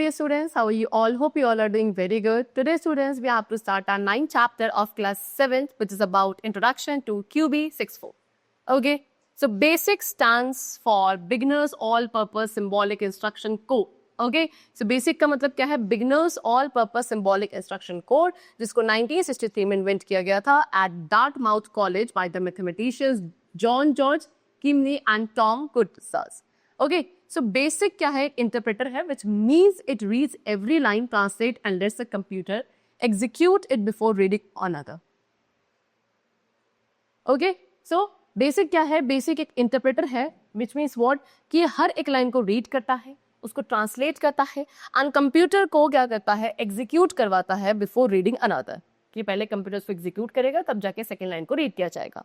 dear students, how are you all? Hope you all are doing very good. Today students, we have to start our 9th chapter of class 7th, which is about introduction to QB64. Okay, so basic stands for beginners all purpose symbolic instruction code. Okay, so basic का मतलब क्या है? beginners all purpose symbolic instruction code, जिसको 1963 में invent किया गया था at Dartmouth College by the mathematicians John George Kimney and Tom Kutzers. Okay, so basic क्या है? Interpreter है, which means it reads every line, translate and lets the computer execute it before reading another. Okay, so basic क्या है? Basic एक interpreter है, which means what? कि ये हर एक लाइन को रीड करता है, उसको ट्रांसलेट करता है एंड कंप्यूटर को क्या करता है? एग्जीक्यूट करवाता है बिफोर रीडिंग अनदर. कि पहले कंप्यूटर उसको एग्जीक्यूट करेगा, तब जाके सेकेंड लाइन को रीड किया जाएगा.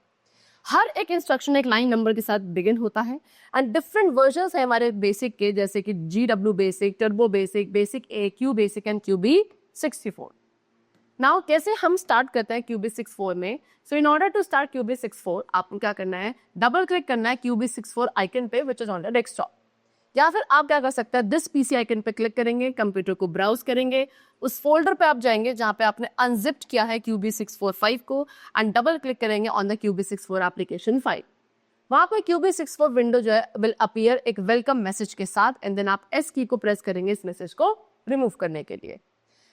हर एक इंस्ट्रक्शन एक लाइन नंबर के साथ बिगिन होता है एंड डिफरेंट वर्जन्स है हमारे बेसिक के, जैसे कि GW basic, turbo basic, basic A, Q basic and QB64. Now कैसे हम स्टार्ट करते हैं QB64 में? So in order to start QB64 आपको क्या करना है? डबल क्लिक करना है QB64 आइकन पे which is on the desktop. या फिर आप क्या कर सकते हैं? दिस PC आइकन पे क्लिक करेंगे, कंप्यूटर को ब्राउज करेंगे, उस फोल्डर पे आप जाएंगे जहां पे आपने अनजिप्ड किया है QB645 को एंड डबल क्लिक करेंगे on the QB64 application file. वहां पे QB64 विंडो जो है विल अपीयर एक वेलकम मैसेज के साथ एंड देन आप S की को प्रेस करेंगे इस मैसेज को रिमूव करने के लिए.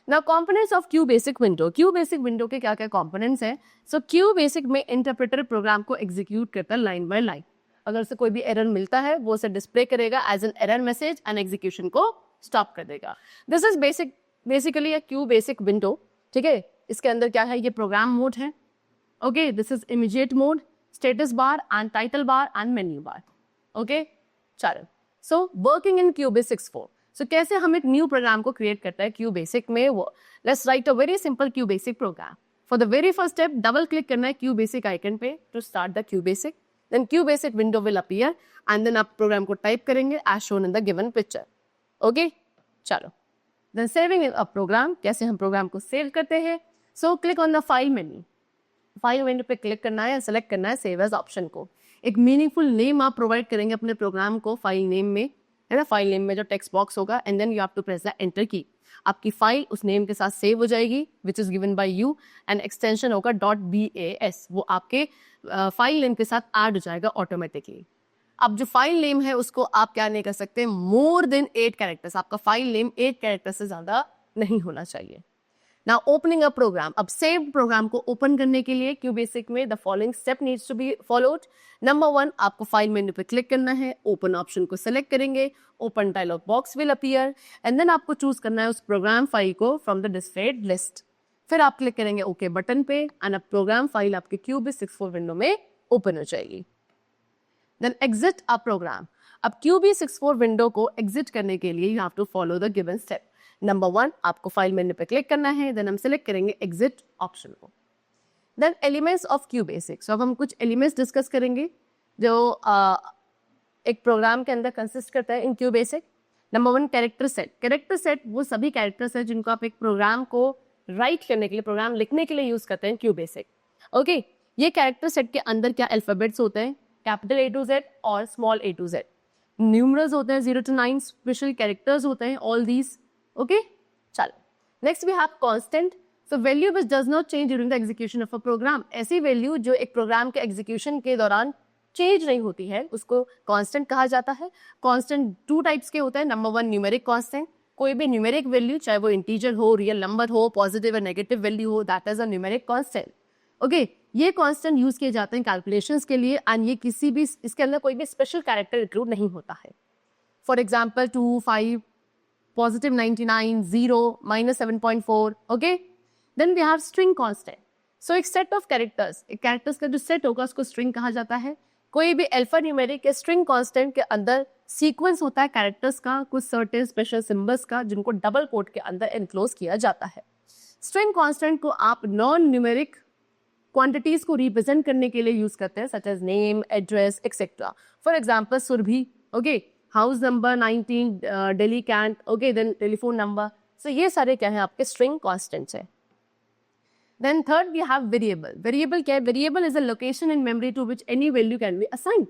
Now components of QBasic window. QBasic window के क्या क्या कंपोनेंट्स हैं? सो QBasic में इंटरप्रेटर प्रोग्राम को एग्जीक्यूट करता है लाइन बाय लाइन. अगर उसे कोई भी एरर मिलता है वो उसे डिस्प्ले करेगा as an error message and execution को स्टॉप कर देगा. This is basically a QBasic window. ठीक है, इसके अंदर क्या है? ये प्रोग्राम मोड है. Okay, this is immediate mode, status bar and title bar and menu bar. Okay, चलो. So working in QB64. सो कैसे हम एक न्यू प्रोग्राम को क्रिएट करता है QBasic में? वो let's write a very simple QBasic program. For the very first step double click करना है QBasic आइकन पे to start the QBasic. Then QBasic window will appear and then आप program को टाइप करेंगे as shown in the given picture. Okay? चलो. Then saving a program. कैसे हम programme को सेव करते हैं? So click on the file menu. File menu पे क्लिक करना है, सेलेक्ट करना है सेव एज ऑप्शन को. एक मीनिंगफुल नेम आप प्रोवाइड करेंगे अपने प्रोग्राम को फाइल नेम में, है ना? फाइल नेम में जो टेक्स्ट बॉक्स होगा and then you have to press the enter key. आपकी फाइल उस नेम के साथ सेव हो जाएगी which is given by you and extension होगा .bas. वो आपके फाइल नेम के साथ ऐड हो जाएगा ऑटोमेटिकली. अब जो फाइल नेम है उसको आप क्या नहीं कर सकते? More than 8 characters. आपका फाइल नेम 8 कैरेक्टर से ज्यादा नहीं होना चाहिए. Now opening a program. अब सेव प्रोग्राम को ओपन करने के लिए QBasic में the following step needs to be followed. Number 1, आपको फाइल मेन्यू पे क्लिक करना है, ओपन ऑप्शन को सेलेक्ट करेंगे, open dialog box will appear and then आपको चूज करना है उस प्रोग्राम फाइल को फ्रॉम द डिस्प्लेड लिस्ट. फिर आप क्लिक करेंगे ओके बटन पे एंड अब प्रोग्राम फाइल आपके QB64 विंडो में ओपन हो जाएगी. Then exit a program. अब QB64 विंडो को एग्जिट करने के लिए you have to follow the given step. Number 1, आपको फाइल मेन्यू पे क्लिक करना है, देन हम सिलेक्ट करेंगे एग्जिट ऑप्शन को. Then elements of QBasic. So अब हम कुछ एलिमेंट्स डिस्कस करेंगे जो एक प्रोग्राम के अंदर कंसिस्ट करता है इन QBasic. Number 1, character set. Character set वो सभी कैरेक्टर्स हैं जिनको आप एक प्रोग्राम को राइट करने के लिए, प्रोग्राम लिखने के लिए यूज करते हैं QBasic. ओके, ये कैरेक्टर सेट के अंदर क्या अल्फाबेट्स होते हैं? कैपिटल A to Z और small A to Z. Numerals होते हैं 0 to 9, स्पेशल कैरेक्टर्स होते हैं, ऑल दीज. ओके, चलो. Next we have constant. So value which does not change during the execution of a program. ऐसी value जो एक programme के एग्जीक्यूशन के दौरान चेंज नहीं होती है उसको कांस्टेंट कहा जाता है. कांस्टेंट 2 टाइप्स के होते हैं. Number 1, numeric constant. कोई भी न्यूमेरिक वैल्यू, चाहे वो इंटीजर हो, रियल नंबर हो, पॉजिटिव और नेगेटिव वैल्यू हो, that is a numeric constant. Okay, ये कांस्टेंट यूज किए जाते हैं कैलकुलेशंस के लिए एंड ये किसी भी, इसके अंदर कोई भी स्पेशल कैरेक्टर इंक्लूड नहीं होता है. For example 2, 5, positive 99, 0, -7.4. Okay, then we have string constant. So एक set of characters, एक characters का जो set होगा उसको string कहा जाता है. कोई भी अल्फा न्यूमेरिक के string constant के अंदर सीक्वेंस होता है characters का, कुछ certain special symbols का, जिनको डबल कोट के अंदर enclose किया जाता है. string constant को आप नॉन न्यूमेरिक क्वांटिटीज को रिप्रेजेंट करने के लिए यूज करते हैं, such as name, address etcetera. For example Surabhi. Okay, house number 19, Delhi Cantt. Okay, then telephone number. So ये सारे क्या है? आपके स्ट्रिंग कॉन्स्टेंट्स है. Then third we have variable. Variable क्या है? Variable is a location in memory to which any value can be assigned.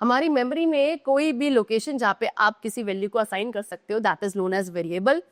हमारी memory में कोई भी लोकेशन जहाँ पे आप किसी वैल्यू को असाइन कर सकते हो, that is known as variable.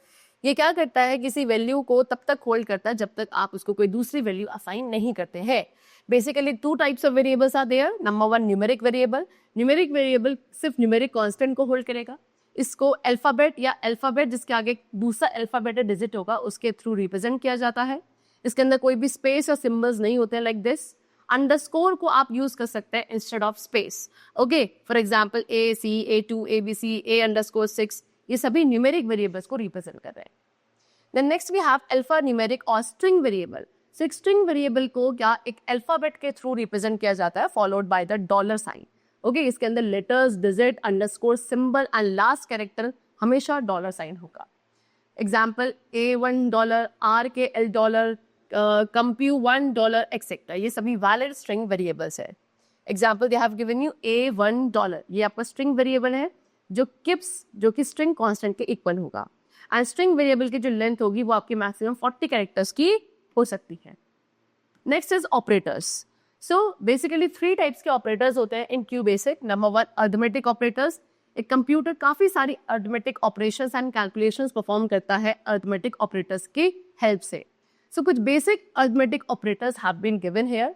ये क्या करता है, किसी वैल्यू को तब तक होल्ड करता है जब तक आप उसको कोई दूसरी वैल्यू असाइन नहीं करते हैं। Basically two types of variables are there. Number one, numeric variable. Numeric variable सिर्फ न्यूमेरिक कांस्टेंट को होल्ड करेगा। इसको अल्फाबेट या अल्फाबेट जिसके आगे दूसरा अल्फाबेट डिजिट होगा उसके थ्रू रिप्रेजेंट किया जाता है। इसके अंदर कोई भी स्पेस या सिंबल्स नहीं होते हैं लाइक दिस। अंडरस्कोर को आप यूज कर सकते हैं instead of space. Okay, for example A, C, A2, ABC, A_6, ये सभी न्यूमेरिक वेरिएबल्स को रिप्रेजेंट कर रहे हैं। Then next we have alpha numeric और स्ट्रिंग वेरिएबल। स्ट्रिंग वेरिएबल को क्या एक अल्फाबेट के थ्रू रिप्रेजेंट किया जाता है followed by the dollar sign. Okay, इसके अंदर letters, digit, underscore, symbol and last character हमेशा डॉलर साइन होगा। एग्जाम्पल $A1, RKL, कंप्यू $1, एक्सेट्रा, ये सभी वैलिड स्ट्रिंग वेरिएबल्स है। Example they have given you $A1, ये आपका स्ट्रिंग वेरिएबल है जो किप्स, जो कि स्ट्रिंग कांस्टेंट के इक्वल होगा। एंड स्ट्रिंग वेरिएबल की जो लेंथ होगी वो आपकी मैक्सिमम 40 कैरेक्टर्स की हो सकती है। Next is operators. So basically 3 types के ऑपरेटर्स होते हैं in Q basic. Number one, arithmetic operators. एक कंप्यूटर काफी सारी arithmetic operations and calculations perform करता है अरिथमेटिक ऑपरेटर्स की हेल्प से। सो कुछ basic arithmetic operators have been given here.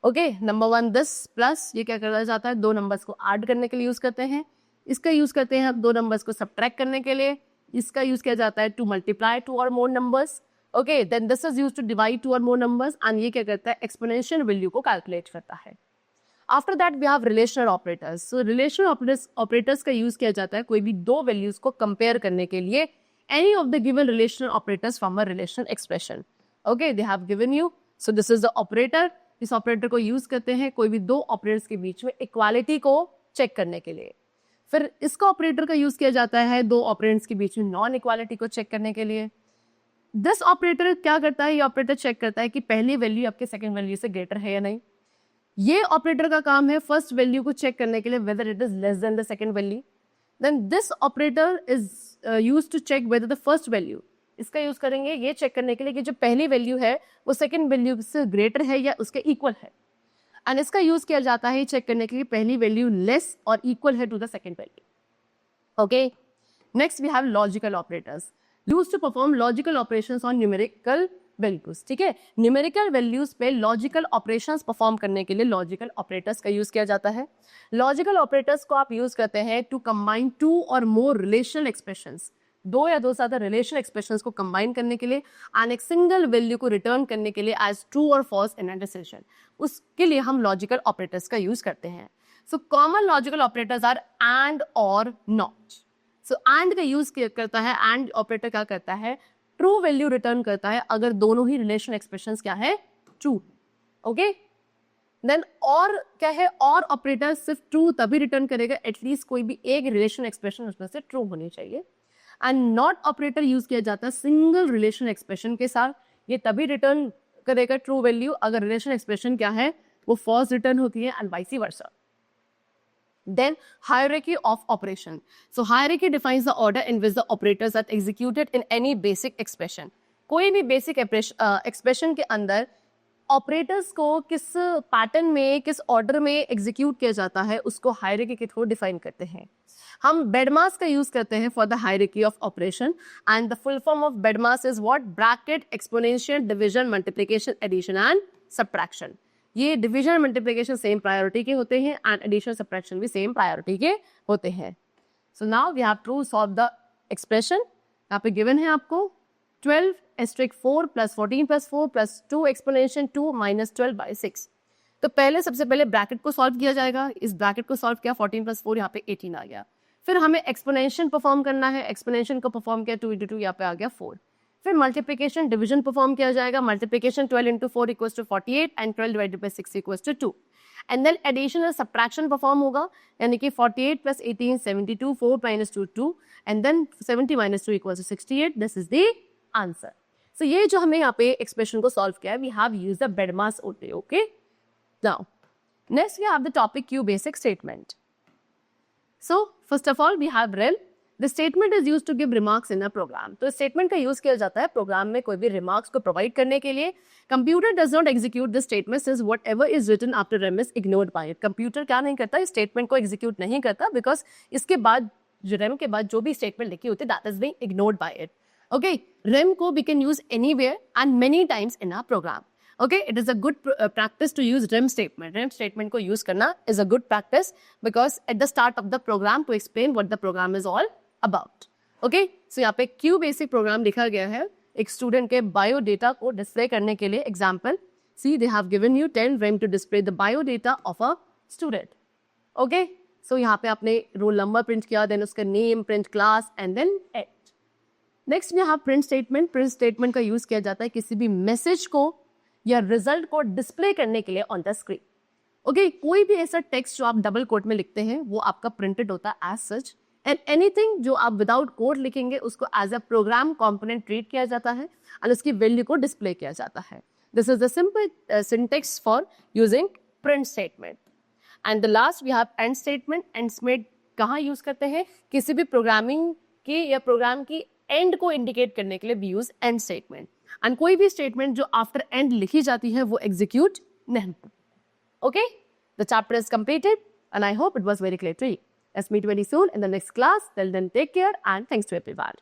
Okay, number one, this plus, ये क्या करा जाता है, दो नंबर्स को ऐड करने के लिए यूज करते हैं। इसका यूज करते हैं हम दो नंबर्स को सब्ट्रैक्ट करने के लिए। इसका यूज किया जाता है टू मल्टीप्लाई टू और more numbers. Okay, then this is used to divide two और मोर नंबर्स एंड ये क्या करता है, एक्सपोनेंशियल वैल्यू को कैलकुलेट करता है। After that we have relational operators. So relational operators का यूज किया जाता है कोई भी दो वैल्यूज को कंपेयर करने के लिए। Any of the given relational operators from a relational expression. Okay, they have given you. So this is the operator. इस ऑपरेटर को यूज करते हैं कोई भी दो ऑपरेटर्स के बीच में इक्वालिटी को चेक करने के लिए। फिर इसका ऑपरेटर का यूज किया जाता है दो ऑपरेंड्स के बीच में नॉन इक्वालिटी को चेक करने के लिए। दिस ऑपरेटर क्या करता है, ये ऑपरेटर चेक करता है कि पहली वैल्यू आपके सेकंड वैल्यू से ग्रेटर है या नहीं। ये ऑपरेटर का काम है फर्स्ट वैल्यू को चेक करने के लिए whether it is less than the second value. Then this operator is used to check whether the first value, इसका यूज करेंगे ये चेक करने के लिए कि जो पहली वैल्यू है वो सेकंड वैल्यू से ग्रेटर है या उसके इक्वल है। एंड इसका यूज किया जाता है चेक करने के लिए पहली वैल्यू लेस और इक्वल है to the second value. Okay, next we have logical operators used to perform logical operations on numerical values. ठीक है, न्यूमेरिकल वैल्यूज पे लॉजिकल ऑपरेशंस परफॉर्म करने के लिए लॉजिकल ऑपरेटर्स का यूज किया जाता है। लॉजिकल ऑपरेटर्स को आप यूज करते हैं टू कंबाइन टू और मोर रिलेशनल एक्सप्रेशंस, दो या दो से ज्यादा रिलेशनल एक्सप्रेशंस को कंबाइन करने के लिए एंड एक सिंगल वैल्यू को रिटर्न करने के लिए एज ट्रू और फॉल्स इन अ डिसीजन। उसके लिए हम लॉजिकल ऑपरेटर्स का यूज करते हैं। So common logical operators are and or not. So and का यूज करता है, एंड ऑपरेटर क्या करता है, ट्रू वैल्यू रिटर्न करता है अगर दोनों ही रिलेशनल एक्सप्रेशंस क्या है, ट्रू। ओके, देन और क्या है, और ऑपरेटर सिर्फ ट्रू तभी रिटर्न करेगा एटलीस्ट कोई भी एक रिलेशनल एक्सप्रेशन उसमें से ट्रू होनी चाहिए। एंड नॉट ऑपरेटर यूज किया जाता है सिंगल रिलेशनल एक्सप्रेशन के साथ, ये तभी रिटर्न करेगा ट्रू वैल्यू अगर रिलेशनल एक्सप्रेशन क्या है, वो फॉल्स रिटर्न होती है and vice versa. Then hierarchy of operation. So hierarchy defines the order in which the operators are executed in any basic expression. कोई भी बेसिक एक्सप्रेशन के अंदर ऑपरेटर्स को किस पैटर्न में, किस ऑर्डर में एग्जीक्यूट किया जाता है उसको हायरार्की के थ्रू डिफाइन करते हैं। हम बेडमास का यूज करते हैं for the hierarchy of operation and the full form of BEDMAS is what, bracket, exponential, division, multiplication, addition and subtraction. ये डिवीजन मल्टीप्लिकेशन सेम प्रायोरिटी के होते हैं एंड एडिशन सब्ट्रैक्शन भी सेम प्रायोरिटी के होते हैं। So now we have to solve the expression. यहाँ पे गिवन है आपको 12*4 + 14 + 4 + 2 एक्सपोनेंशियल 2 - 12/6। तो पहले सबसे पहले ब्रैकेट को सॉल्व किया जाएगा। इस ब्रैकेट को सॉल्व किया, 14 + 4 यहाँ पे 18 आ गया। फिर हमें एक्सपोनेंशियल परफॉर्म करना है, एक्सपोनेंशियल को परफॉर्म किया 2 × 2 यहाँ पे आ गया 4। फिर मल्टीप्लिकेशन डिवीजन परफॉर्म किया जाएगा, multiplication 12 × 4 = 48 and 12 / 6 = 2। And then addition और सब्ट्रैक्शन परफॉर्म होगा, यानी कि 48 + 18 72, 4 - 2 2 and then 70 - 2 = 68। This is the answer. So ये जो हमें यहाँ पे एक्सप्रेशन को सॉल्व किया है, we have used the BEDMAS ODE। Okay, now next we have the topic Q basic statement. So first of all we have rel. The statement is use to give remarks in a program. तो statement का use किया जाता है programme में कोई भी remarks को provide करने के लिए। Computer does not execute the statement since whatever is written after REM is ignored by it. Computer क्या नहीं करता, इस स्टेटमेंट को एग्जीक्यूट नहीं करता, बिकॉज इसके बाद जो रैम के बाद जो भी स्टेटमेंट लिखी होती है that is being ignored by it. Okay, REM को we can use anywhere and many times in our program. Okay, it is a good practice to use rem statement. Rem statement को use करना is a good practice because at the start of the program to explain what the program is all about. Okay, so यहाँ पे Q basic program लिखा गया है एक student के bio data को display करने के लिए। Example, see they have given you 10 rem to display the bio data of a student. Okay, so यहाँ पे आपने roll number print किया, then उसका name, print class and then age. Next में यहाँ print statement. Print statement का use किया जाता है किसी भी message को या रिजल्ट को डिस्प्ले करने के लिए ऑन द स्क्रीन। ओके, कोई भी ऐसा टेक्स्ट जो आप डबल कोट में लिखते हैं वो आपका प्रिंटेड होता है एज सच, एंड एनीथिंग जो आप विदाउट कोड लिखेंगे उसको as a program component treat किया जाता है और उसकी वैल्यू को डिस्प्ले किया जाता है। This is the simple syntax for using print statement. And the last we have end statement. End statement कहाँ यूज करते हैं? किसी भी प्रोग्रामिंग की या प्रोग्राम की एंड को इंडिकेट करने के लिए we use end statement. End कोई भी स्टेटमेंट जो आफ्टर एंड लिखी जाती है वो एग्जीक्यूट नहीं। Okay, the chapter is completed and I hope it was very clear to you. Let's meet very soon in the next class. Till then take care and thanks to everyone.